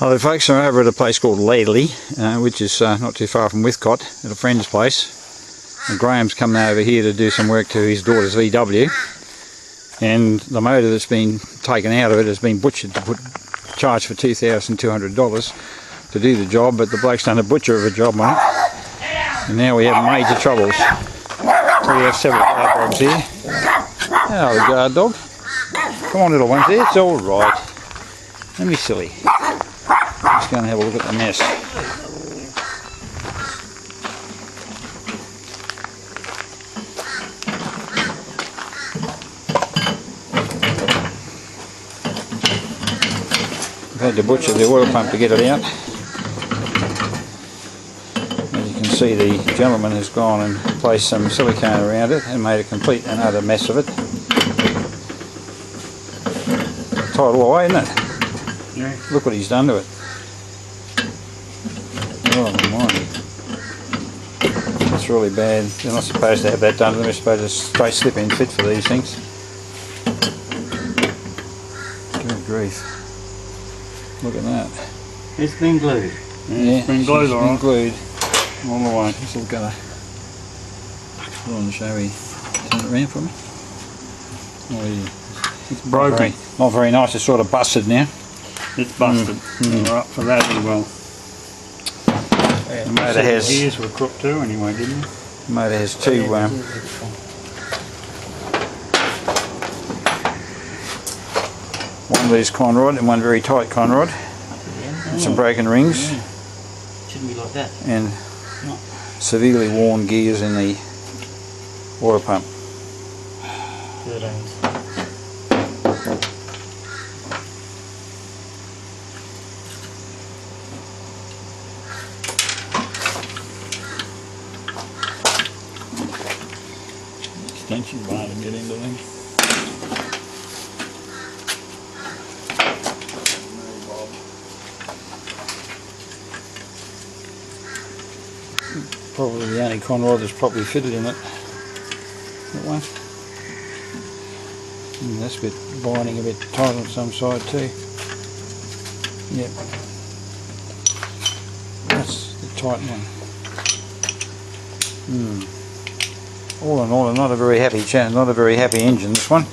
Hello folks, I'm over at a place called Laidley, which is not too far from Withcott, at a friend's place. And Graham's coming over here to do some work to his daughter's VW, and the motor that's been taken out of it has been butchered to charge for $2,200 to do the job, but the bloke's done a butcher of a job on it, and now we have major troubles. So we have several guard dogs here. Hello guard dog. Come on little ones there, it's alright. Don't be silly. Let's go and have a look at the mess. We've had to butcher the oil pump to get it out. As you can see, the gentleman has gone and placed some silicone around it and made a complete and utter mess of it. It's tied all away, isn't it? Yeah. Look what he's done to it. Oh my. That's really bad. You're not supposed to have that done to them. You're supposed to straight slip in fit for these things. Good grief. Look at that. It's been glued. Yeah, it's been glued alright. Glued all the way. This will go. Put on the show. Turn it around for me. Oh, yeah. It's broken. Not very nice. It's sort of busted now. It's busted. We're up for that as well. The motor has. The gears were crooked too, anyway, didn't they? The motor has two. One loose conrod and one very tight conrod. And some broken rings. Yeah. Shouldn't be like that. And severely worn gears in the oil pump. 13. Extension bar to get into them. Probably the only conrod that's properly fitted in it. That one. And that's a bit binding a bit tight on some side too. Yep. That's the tight one. All in all, not a very happy engine, this one.